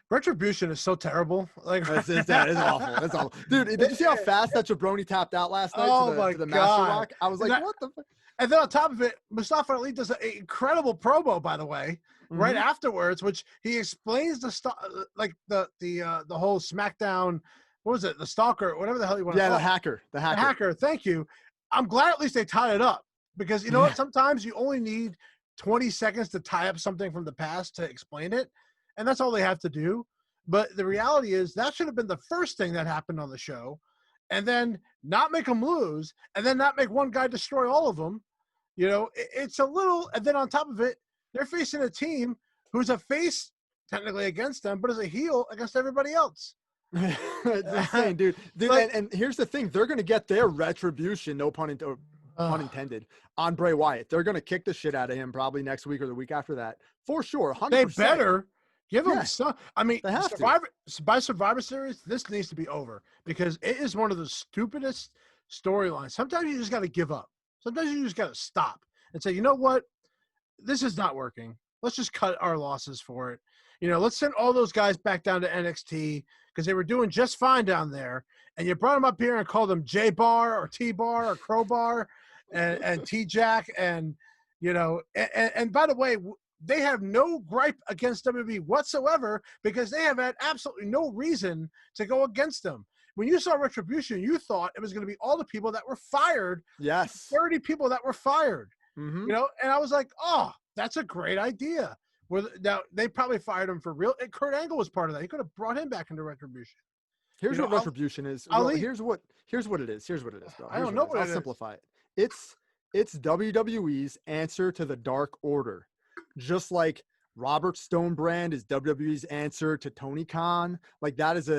Retribution is so terrible. Like, It's awful. It's awful. Dude, did you see how fast that jabroni tapped out last night oh to my the Master God. Lock? I was like, what the fuck? And then on top of it, Mustafa Ali does an incredible promo, by the way, right afterwards, which he explains the whole SmackDown. What was it? The Stalker, whatever the hell you want to call it. The hacker. Thank you. I'm glad at least they tied it up because you know what? Sometimes you only need 20 seconds to tie up something from the past to explain it, and that's all they have to do. But the reality is that should have been the first thing that happened on the show, and then not make them lose, and then not make one guy destroy all of them. You know, it's a little, and then on top of it, they're facing a team who's a face technically against them, but is a heel against everybody else. It's insane, dude. Like, and here's the thing: they're gonna get their retribution, no pun intended, on Bray Wyatt. They're gonna kick the shit out of him probably next week or the week after that, for sure. 100%. They better give him some. I mean, by Survivor Series, this needs to be over because it is one of the stupidest storylines. Sometimes you just got to give up. Sometimes you just got to stop and say, you know what? This is not working. Let's just cut our losses for it. You know, let's send all those guys back down to NXT because they were doing just fine down there. And you brought them up here and called them J-Bar or T-Bar or Crowbar and T-Jack. And, you know, and by the way, they have no gripe against WWE whatsoever because they have had absolutely no reason to go against them. When you saw Retribution, you thought it was going to be all the people that were fired. Yes. 30 people that were fired. You know, and I was like, oh, that's a great idea. Now, they probably fired him for real. And Kurt Angle was part of that. He could have brought him back into Retribution. Here's what Retribution is. Here's what it is. Here's what it is, bro. I don't know what it is. I'll simplify it. It's WWE's answer to the Dark Order. Just like Robert Stone brand is WWE's answer to Tony Khan. Like that is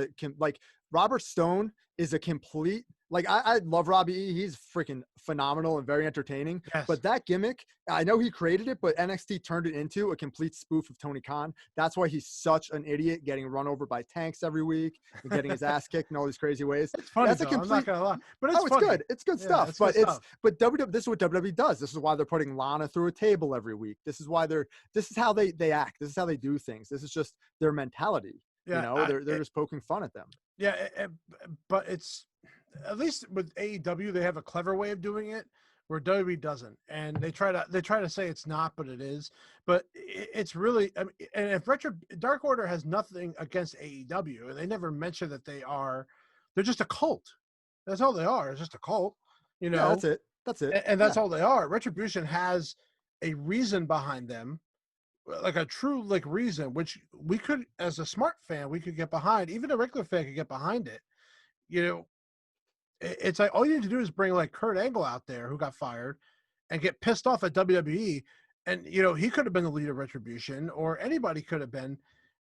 Robert Stone is a complete, like I love Robbie E. He's freaking phenomenal and very entertaining. Yes. But that gimmick, I know he created it, but NXT turned it into a complete spoof of Tony Khan. That's why he's such an idiot, getting run over by tanks every week and getting his ass kicked in all these crazy ways. It's funny. That's I'm not gonna lie, but it's funny. Good. It's good stuff. But this is what WWE does. This is why they're putting Lana through a table every week. This is how they act. This is how they do things. This is just their mentality. Yeah, you know, they're just poking fun at them. Yeah, but it's at least with AEW, they have a clever way of doing it where WWE doesn't, and they try to say it's not, but it is. But it's really, I mean, and if Dark Order has nothing against AEW, and they never mention that they're just a cult. That's all they are. It's just a cult. You know, yeah, that's it. And that's all they are. Retribution has a reason behind them. Like a true reason, which we could, as a smart fan, we could get behind. Even a regular fan could get behind it. You know, it's like all you need to do is bring like Kurt Angle out there, who got fired, and get pissed off at WWE. And you know, he could have been the leader of Retribution, or anybody could have been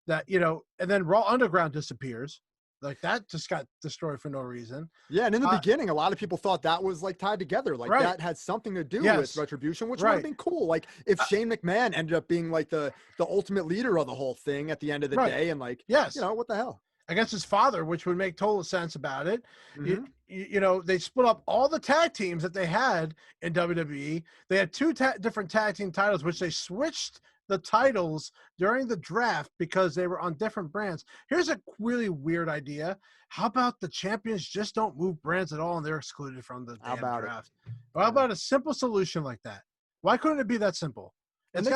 that. You know, and then Raw Underground disappears. Like that just got destroyed for no reason. Yeah, and in the beginning, a lot of people thought that was like tied together. Like that had something to do with Retribution, which would have been cool. Like if Shane McMahon ended up being like the ultimate leader of the whole thing at the end of the day, and like, you know, what the hell? Against his father, which would make total sense about it. You know, they split up all the tag teams that they had in WWE. They had two different tag team titles, which they switched the titles during the draft because they were on different brands. Here's a really weird idea. How about the champions just don't move brands at all and they're excluded from the damn draft? How about a simple solution like that? Why couldn't it be that simple? And they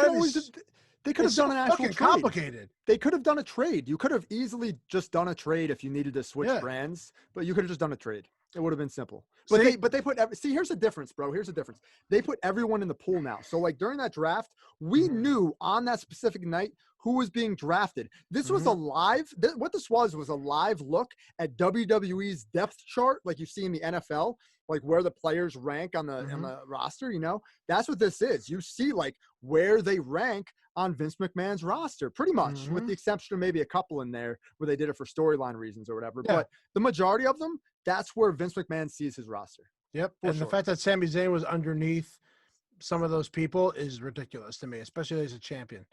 could have done an actual trade. Complicated. They could have done a trade. You could have easily just done a trade if you needed to switch brands, but you could have just done a trade. It would have been simple. But they put here's the difference, bro. Here's the difference. They put everyone in the pool now. So like during that draft, we knew on that specific night who was being drafted. This was what this was a live look at WWE's depth chart, like you see in the NFL, like where the players rank on the roster. You know, that's what this is. You see like where they rank on Vince McMahon's roster, pretty much, with the exception of maybe a couple in there where they did it for storyline reasons or whatever. Yeah. But the majority of them, that's where Vince McMahon sees his roster. Yep. And the fact that Sami Zayn was underneath some of those people is ridiculous to me, especially as a champion.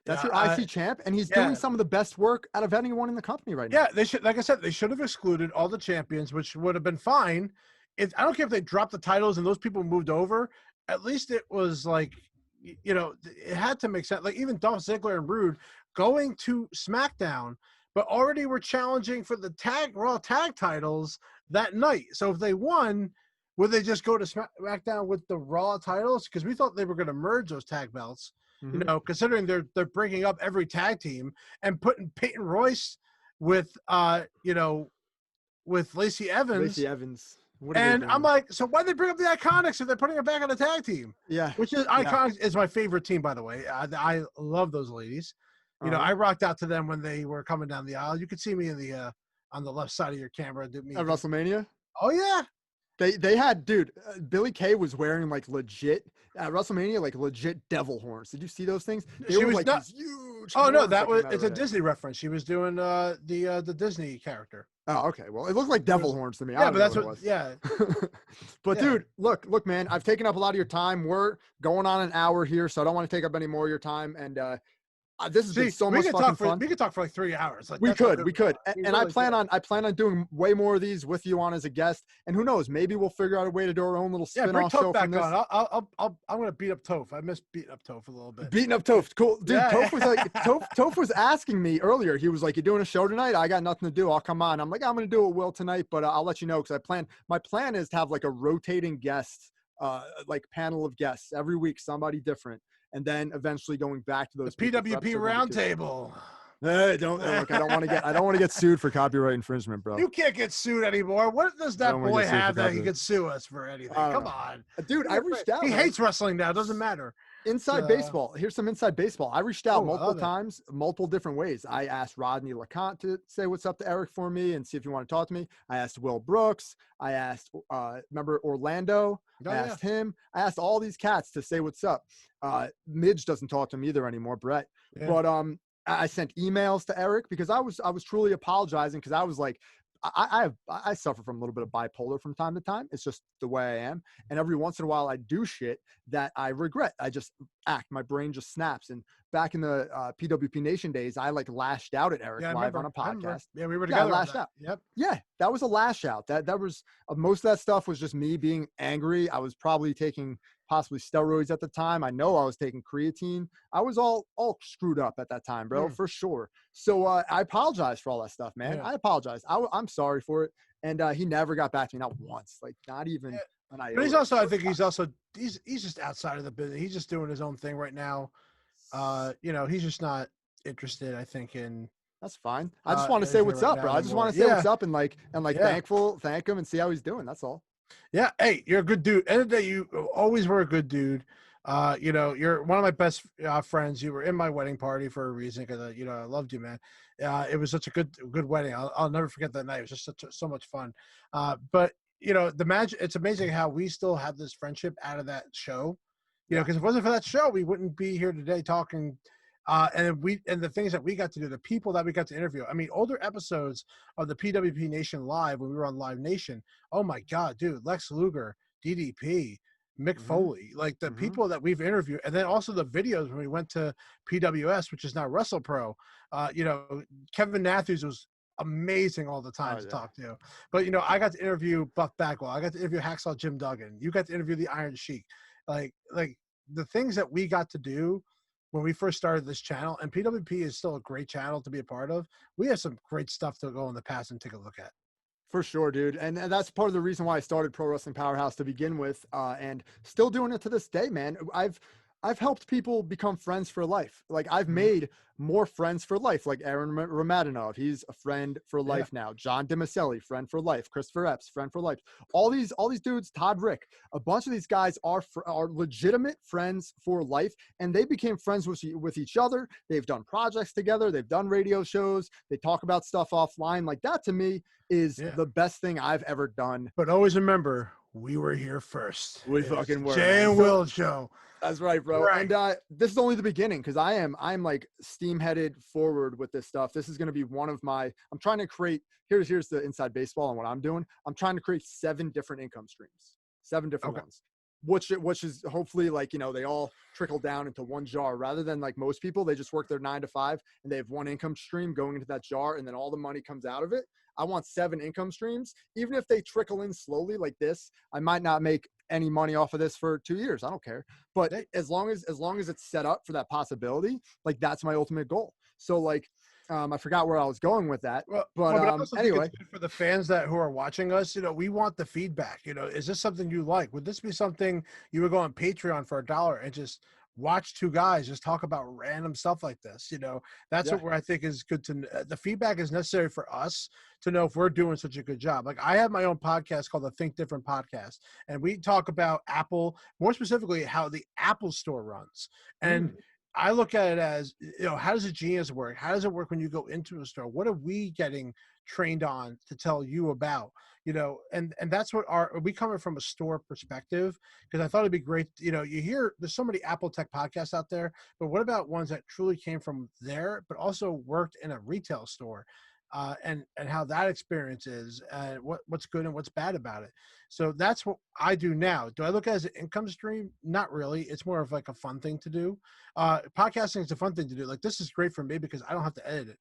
That's your IC champ, and he's doing some of the best work out of anyone in the company right now. Yeah, they should. Like I said, they should have excluded all the champions, which would have been fine. I don't care if they dropped the titles and those people moved over. At least it was like, it had to make sense. Like even Dolph Ziggler and Rude going to SmackDown, but already were challenging for the Raw tag titles that night. So if they won, would they just go to SmackDown with the Raw titles? Because we thought they were going to merge those tag belts. Considering they're breaking up every tag team and putting Peyton Royce with with Lacey Evans. Lacey Evans. And I'm like, so why they bring up the Iconics if they're putting it back on the tag team? Yeah. Which is Iconics is my favorite team, by the way. I love those ladies. I rocked out to them when they were coming down the aisle. You could see me in the on the left side of your camera. At WrestleMania? Oh yeah. They had, dude, Billie Kay was wearing like legit at WrestleMania, like legit devil horns. Did you see those things? They were like these huge. Oh no, it's a Disney reference. She was doing the Disney character. Oh, okay. Well, it looked like devil horns to me. Yeah, but that's what. Yeah. But dude, look, man, I've taken up a lot of your time. We're going on an hour here, so I don't want to take up any more of your time. And this has been so much fucking fun. We could talk for like 3 hours. Like, we could. And really I plan on doing way more of these with you on as a guest. And who knows, maybe we'll figure out a way to do our own little spin-off show from this. I'm gonna beat up Toph. I miss beating up Toph a little bit. Beating up Toph, cool, dude. Yeah. Toph was like, Toph was asking me earlier. He was like, "You doing a show tonight?" I got nothing to do. I'll come on. I'm like, I'm gonna do it, Will, tonight, but I'll let you know because my plan is to have like a rotating guest, like panel of guests every week, somebody different. And then eventually going back to those PWP roundtable. I don't want to get sued for copyright infringement, bro. You can't get sued anymore. What does that boy have that he could sue us for anything? Come on, dude. I reached out. He hates wrestling now. It doesn't matter. Inside baseball. Here's some inside baseball. I reached out multiple times, multiple different ways. I asked Rodney LeConte to say what's up to Eric for me and see if you want to talk to me. I asked Will Brooks. I asked, remember Orlando? I asked him. I asked all these cats to say what's up. Midge doesn't talk to me either anymore, Brett. Yeah. But I sent emails to Eric because I was truly apologizing because I was like, I suffer from a little bit of bipolar from time to time. It's just the way I am. And every once in a while I do shit that I regret. I just act. My brain just snaps. And back in the PWP Nation days, I like lashed out at Eric live on a podcast. Yeah, we were together. I lashed out. Yep. Yeah, that was a lash out. That was most of that stuff was just me being angry. I was probably taking possibly steroids at the time. I know I was taking creatine. I was all screwed up at that time, bro, for sure. So I apologize for all that stuff, man. Yeah. I apologize. I'm sorry for it. And he never got back to me, not once, like not even. Yeah. But he's also, I think he's just outside of the business. He's just doing his own thing right now. He's just not interested, I think, in. That's fine. I just want to say what's up, bro. I just want to say what's up and thank him and see how he's doing. That's all. Yeah. Hey, you're a good dude. End of the day, you always were a good dude. You're one of my best friends. You were in my wedding party for a reason because I loved you, man. It was such a good wedding. I'll never forget that night. It was just so much fun. But it's amazing how we still have this friendship out of that show. Because if it wasn't for that show, we wouldn't be here today talking. And the things that we got to do, the people that we got to interview. I mean, older episodes of the PWP Nation Live when we were on Live Nation. Oh my God, dude! Lex Luger, DDP, Mick Foley, like the people that we've interviewed, and then also the videos when we went to PWS, which is now WrestlePro. Kevin Matthews was amazing all the time to talk to. But I got to interview Buff Bagwell. I got to interview Hacksaw Jim Duggan. You got to interview the Iron Sheik. Like the things that we got to do when we first started this channel, and PWP is still a great channel to be a part of. We have some great stuff to go in the past and take a look at. For sure, dude. And that's part of the reason why I started Pro Wrestling Powerhouse to begin with, and still doing it to this day, man. I've helped people become friends for life. Like I've made more friends for life, like Aaron Ramadanov. He's a friend for life now. John DiMaselli, friend for life. Christopher Epps, friend for life. All these dudes, Todd Rick, a bunch of these guys are legitimate friends for life. And they became friends with each other. They've done projects together. They've done radio shows. They talk about stuff offline. Like that to me is the best thing I've ever done. But always remember, we were here first. We fucking were. Jay and Will show. That's right, bro. Right. And this is only the beginning because I'm like steam-headed forward with this stuff. This is going to be one of my. I'm trying to create. Here's the inside baseball and what I'm doing. I'm trying to create 7 different income streams, 7 different ones. which is hopefully like, you know, they all trickle down into one jar rather than like most people, they just work their 9 to 5 and they have one income stream going into that jar and then all the money comes out of it. I want 7 income streams. Even if they trickle in slowly like this, I might not make any money off of this for 2 years. I don't care. But as long as it's set up for that possibility, like that's my ultimate goal. So like, I forgot where I was going with that, but I also anyway, think it's good for the fans who are watching us, you know, we want the feedback. You know, is this something you like? Would this be something you would go on Patreon for $1 and just watch 2 guys just talk about random stuff like this? You know, that's what I think is good to. The feedback is necessary for us to know if we're doing such a good job. Like I have my own podcast called the Think Different Podcast, and we talk about Apple, more specifically how the Apple Store runs. And I look at it as, you know, how does a Genius work? How does it work when you go into a store? What are we getting trained on to tell you about? You know, and that's what we coming from a store perspective, because I thought it'd be great. You know, you hear there's so many Apple tech podcasts out there, but what about ones that truly came from there, but also worked in a retail store? And how that experience is, and what's good and what's bad about it. So that's what I do now. Do I look at it as an income stream? Not really. It's more of like a fun thing to do. Podcasting is a fun thing to do. Like this is great for me because I don't have to edit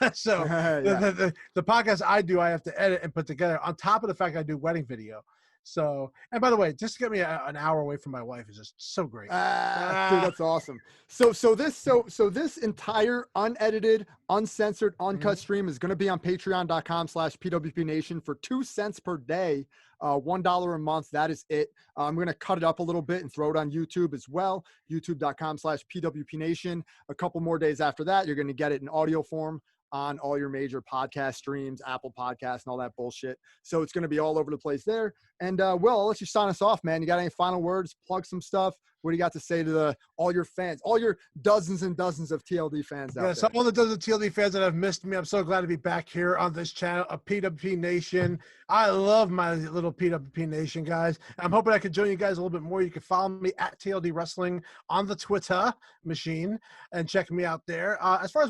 it. So the podcast I do, I have to edit and put together on top of the fact I do wedding video. So, and by the way, just to get me an hour away from my wife is just so great. Dude, that's awesome. So this entire unedited, uncensored, uncut stream is going to be on patreon.com/PWP Nation for 2 cents per day, $1 a month. That is it. I'm going to cut it up a little bit and throw it on YouTube as well. YouTube.com/PWP Nation. A couple more days after that, you're going to get it in audio form on all your major podcast streams, Apple Podcasts, and all that bullshit. So it's going to be all over the place there. And Will, I'll let you sign us off, man. You got any final words? Plug some stuff. What do you got to say to all your fans, all your dozens and dozens of TLD fans out there? So all the dozens of TLD fans that have missed me, I'm so glad to be back here on this channel, a PWP Nation. I love my little PWP Nation, guys. I'm hoping I can join you guys a little bit more. You can follow me at TLD Wrestling on the Twitter machine and check me out there. As far as my